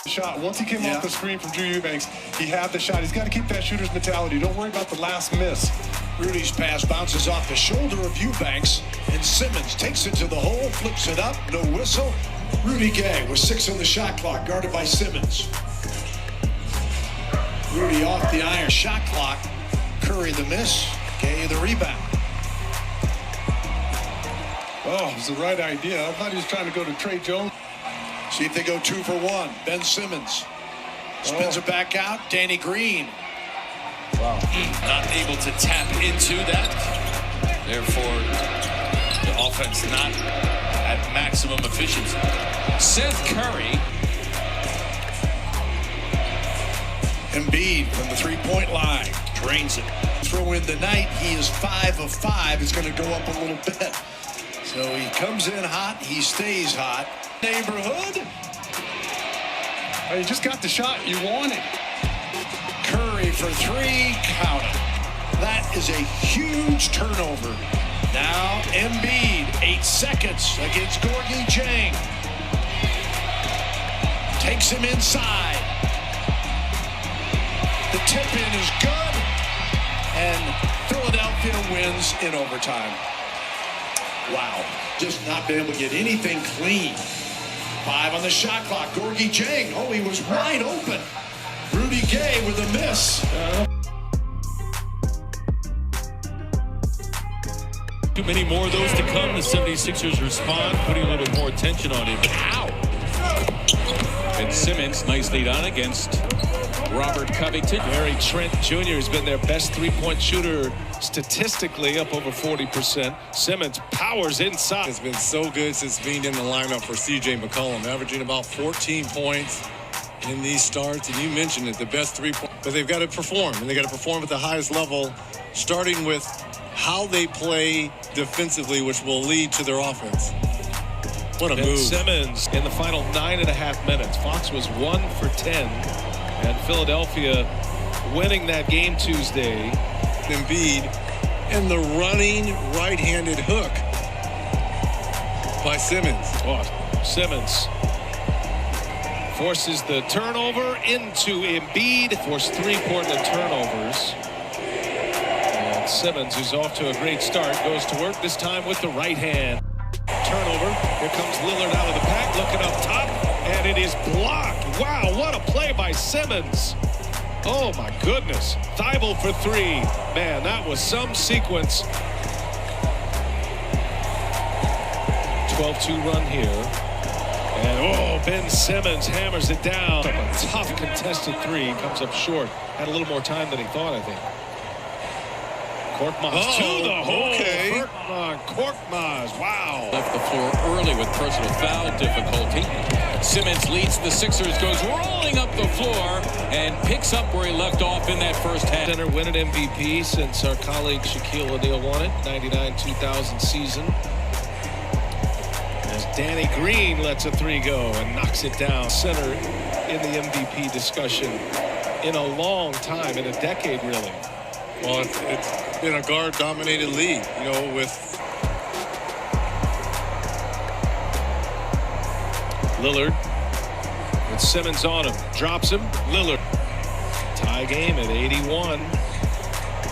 Shot. Once he came off the screen from Drew Eubanks, he had the shot. He's got to keep that shooter's mentality. Don't worry about the last miss. Rudy's pass bounces off the shoulder of Eubanks, and Simmons takes it to the hole, flips it up, no whistle. Rudy Gay with 6 on the shot clock, guarded by Simmons. Rudy off the iron shot clock. Curry the miss, Gay the rebound. Oh, it was the right idea. I thought he was trying to go to Trey Jones. See if they go 2 for 1. Ben Simmons spins it back out. Danny Green. Wow. Not able to tap into that. Therefore, the offense not at maximum efficiency. Seth Curry. Embiid from the three-point line. Drains it. Throw in the night. He is 5 of 5. It's going to go up a little bit. So he comes in hot. He stays hot. Neighborhood. Oh, you just got the shot you wanted. Curry for 3. Count it. That is a huge turnover. Now Embiid, 8 seconds against Gorgui Dieng. Takes him inside. The tip-in is good, and Philadelphia wins in overtime. Wow, just not been able to get anything clean. 5 on the shot clock. Gorgui Dieng, oh, he was wide open. Rudy Gay with a miss. Too many more of those to come. The 76ers respond, putting a little bit more attention on him. Ow! Ben Simmons, nice lead on against Robert Covington. Gary Trent Jr. has been their best three-point shooter statistically, up over 40%. Simmons powers inside. It's been so good since being in the lineup for C.J. McCollum, averaging about 14 points in these starts. And you mentioned it, the best three-point. But they've got to perform, and they've got to perform at the highest level, starting with how they play defensively, which will lead to their offense. What a Ben move. Simmons in the final 9.5 minutes. Fox was 1 for 10. And Philadelphia winning that game Tuesday. Embiid and the running right-handed hook by Simmons. Oh, Simmons forces the turnover into Embiid. Forced 3 Portland turnovers. And Simmons, who's off to a great start, goes to work this time with the right hand. Turnover. Here comes Lillard out of the pack, looking up top, and it is blocked. Wow, what a play by Simmons. Oh my goodness. Deibs for 3. Man, that was some sequence. 12-2 run here. And oh, Ben Simmons hammers it down. A tough contested 3. Comes up short. Had a little more time than he thought, I think. Korkmaz to the hole. Okay. Korkmaz, wow. Left the floor early with personal foul difficulty. Simmons leads the Sixers, goes rolling up the floor, and picks up where he left off in that first half. Center winning MVP since our colleague Shaquille O'Neal won it, 99-2000 season. As Danny Green lets a 3 go and knocks it down. Center in the MVP discussion in a long time, in a decade really. Well, it's been a guard-dominated league, you know, with Lillard with Simmons on him, drops him. Lillard, tie game at 81.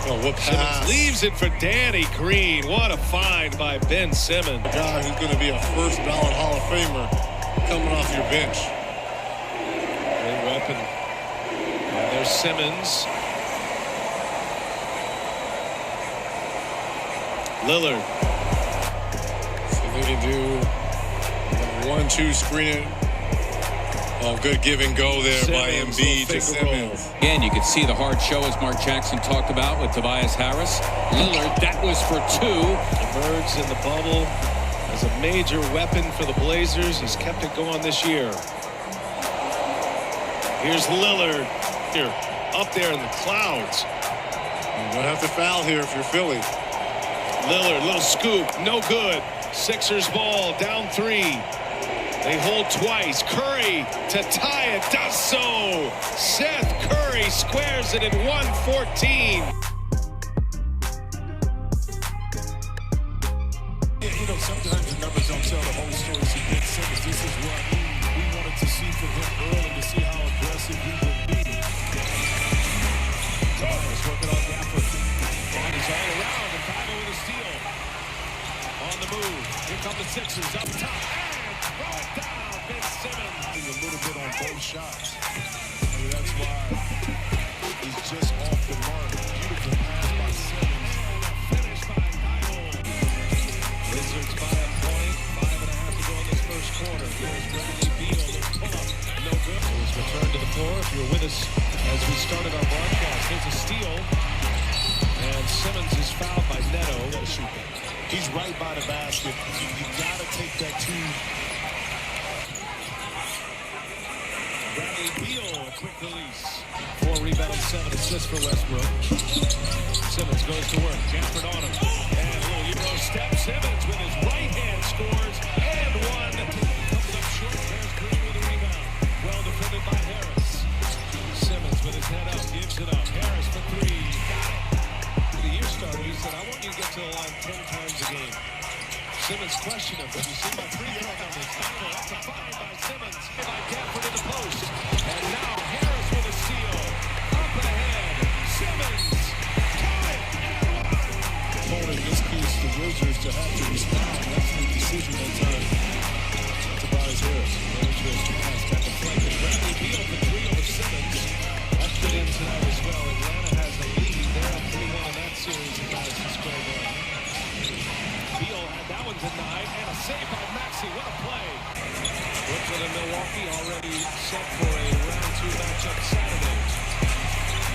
oh, what pass. Simmons leaves it for Danny Green. What a find by Ben Simmons. A guy who's going to be a first-ballot Hall of Famer coming off your bench. Great weapon. And there's Simmons. Lillard. So they can do 1-2 screening. Oh, good give and go there by Simmons, Embiid to finger roll. Simmons. Again, you could see the hard show as Mark Jackson talked about with Tobias Harris. Lillard, that was for 2. Emerged in the bubble as a major weapon for the Blazers. He's kept it going this year. Here's Lillard. Here, up there in the clouds. You don't have to foul here if you're Philly. Lillard, little scoop, no good. Sixers ball, down 3. They hold twice. Curry to tie it, does so. Seth Curry squares it at 114. You know, sometimes the numbers don't tell the whole story. come the Sixers up top and throw it down. Ben Simmons. A little bit on both shots. Maybe that's why he's just off the mark. Beautiful pass by Simmons. Finish by Deibs. Wizards by a point. 5.5 to go in this first quarter. Here's Bradley Beal. Pull up. No good. He's returned to the floor. If you're with us as we started our broadcast, there's a steal. And Simmons is fouled by Neto. He's right by the basket. You gotta take that two. Bradley Beal, a quick release. 4 rebounds, 7 assists for Westbrook. Simmons goes to work. Gafford on him. And a little Euro step. Simmons with his right hand scores. And one. Comes up short. There's Green with a rebound. Well defended by Harris. Simmons with his head up. Gives it up. Harris for 3. Got it. The year starter, he said, I want you to get to the line 10 times a game. Simmons questioned him, but you see my free throw numbers. That's a find by Simmons. By Gafford in the post. And now Harris with a steal. Up ahead. Simmons. Tie it. And one. In this case, the Wizards to have to respond. That's the decision that time. Tobias Harris. Dangerous pass. Got deflected. Bradley Beal for 3 over Simmons. That fit in tonight as well. Atlanta has a lead. They're up 3-1 in that series in Madison Square Garden. Beal had that one denied, and a save by Maxey. What a play. Brooklyn and Milwaukee already set for a round 2 matchup Saturday.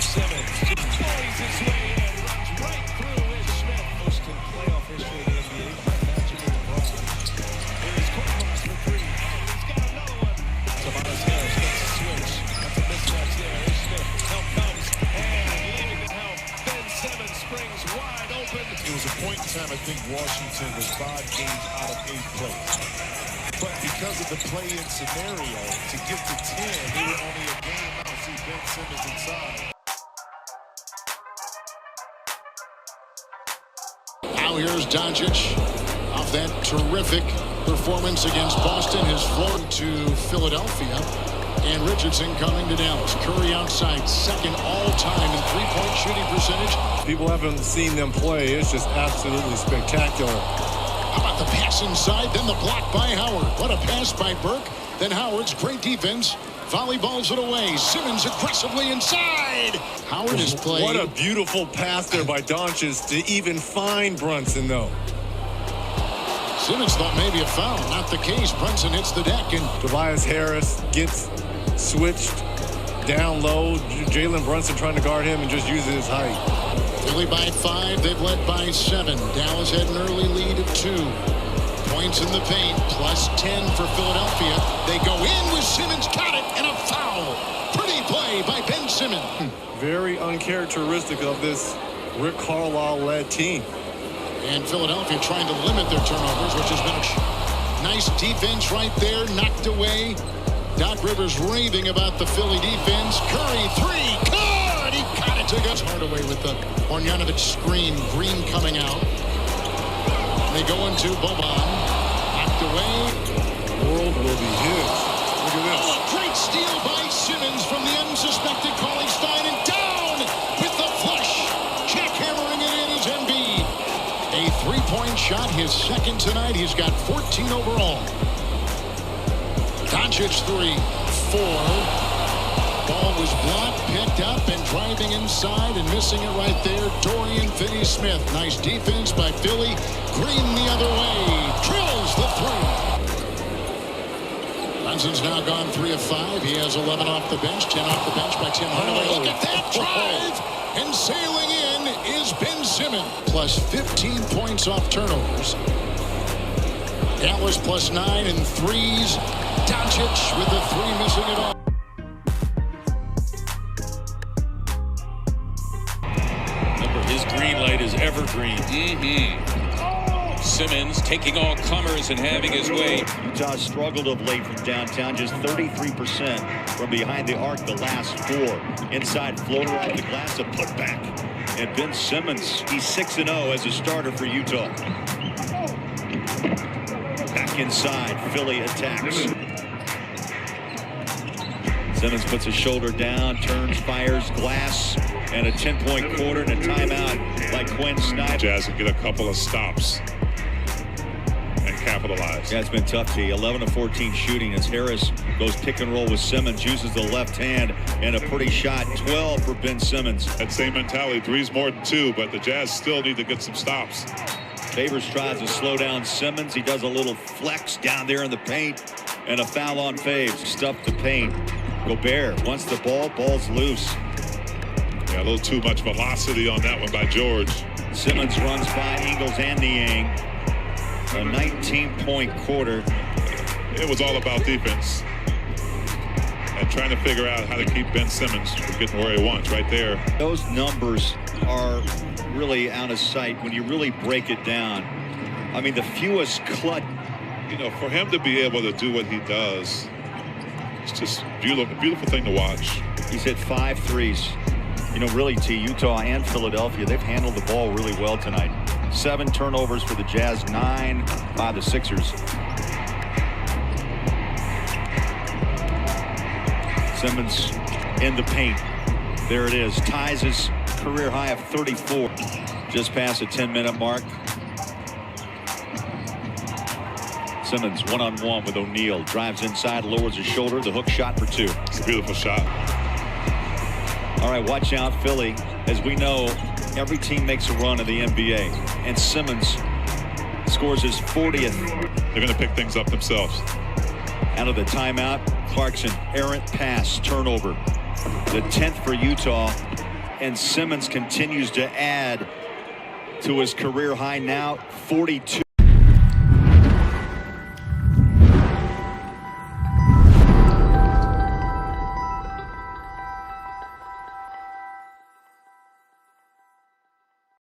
Simmons just carries his way in, runs right through Ish Smith. Most in playoff history of the NBA, matching with LeBron. Here's Korkmaz for 3. He's got another one. Tobias Harris gets a switch. That's a mismatch there. Ish Smith, help comes, and leaving the help. Ben Simmons springs wide open. It was a point in time, I think Washington was 5 games out of 8th place. But because of the play-in scenario, to get to 10, they were only a game out. See Ben Simmons inside. Now here's Doncic off that terrific performance against Boston. His flow to Philadelphia. And Richardson coming to Dallas. Curry outside, second all-time in three-point shooting percentage. People haven't seen them play. It's just absolutely spectacular. How about the pass inside, then the block by Howard. What a pass by Burke. Then Howard's great defense. Volleyballs it away. Simmons aggressively inside. Howard is playing. What a beautiful pass there by Doncic to even find Brunson, though. Simmons thought maybe a foul. Not the case. Brunson hits the deck. And Tobias Harris gets switched down low. Jalen Brunson trying to guard him and just uses his height. Philly by 5. They've led by 7. Dallas had an early lead of 2. Points in the paint, plus 10 for Philadelphia. They go in with Simmons, got it, and a foul. Pretty play by Ben Simmons. Very uncharacteristic of this Rick Carlisle-led team. And Philadelphia trying to limit their turnovers, which has been a nice defense right there, knocked away. Doc Rivers raving about the Philly defense. Curry, 3, good! He got it to go. Hardaway with the Marjanovic screen, Green coming out. They go into Boban. Knocked away. The world will be his. Look at this. Oh, a great steal by Simmons from the unsuspected Cauley Stein, and down with the flush. Jackhammering it in is Embiid. A three-point shot, his second tonight. He's got 14 overall. Doncic 3, 4. Ball was blocked, picked up, and driving inside and missing it right there. Dorian Finney-Smith. Nice defense by Philly. Green the other way. Drills the 3. Brunson's now gone 3 of 5. He has 11 off the bench, 10 off the bench by Tim Hardaway. Look at that drive! And sailing in is Ben Simmons. Plus 15 points off turnovers. Dallas plus 9 in threes. Doncic with the 3 missing it all. His green light is evergreen. Simmons taking all comers and having his way. Utah struggled of late from downtown, just 33% from behind the arc the last 4. Inside floater off the glass, a putback. And Ben Simmons, he's 6-0 as a starter for Utah. Back inside, Philly attacks. Simmons puts his shoulder down, turns, fires, glass, and a 10-point quarter and a timeout by Quinn Snyder. Jazz will get a couple of stops and capitalize. Yeah, it's been tough, T. 11 of 14 shooting as Harris goes pick and roll with Simmons, uses the left hand, and a pretty shot. 12 for Ben Simmons. That same mentality, three's more than two, but the Jazz still need to get some stops. Favors tries to slow down Simmons. He does a little flex down there in the paint, and a foul on Faves. Stuffed the paint. Gobert wants the ball. Ball's loose. Yeah, a little too much velocity on that one by George. Simmons runs by Ingles and Niang. A 19-point quarter. It was all about defense and trying to figure out how to keep Ben Simmons from getting where he wants right there. Those numbers are really out of sight when you really break it down. I mean, the fewest clutch. You know, for him to be able to do what he does, it's just beautiful thing to watch. He's hit 5 threes. You know, really, T, Utah and Philadelphia, they've handled the ball really well tonight. 7 turnovers for the Jazz, 9 by the Sixers. Simmons in the paint. There it is. Ties his career high of 34. Just past the 10-minute mark. Simmons one-on-one with O'Neal. Drives inside, lowers his shoulder. The hook shot for 2. It's a beautiful shot. All right, watch out, Philly. As we know, every team makes a run in the NBA. And Simmons scores his 40th. They're going to pick things up themselves. Out of the timeout, Clarkson, errant pass, turnover. The 10th for Utah. And Simmons continues to add to his career high now, 42.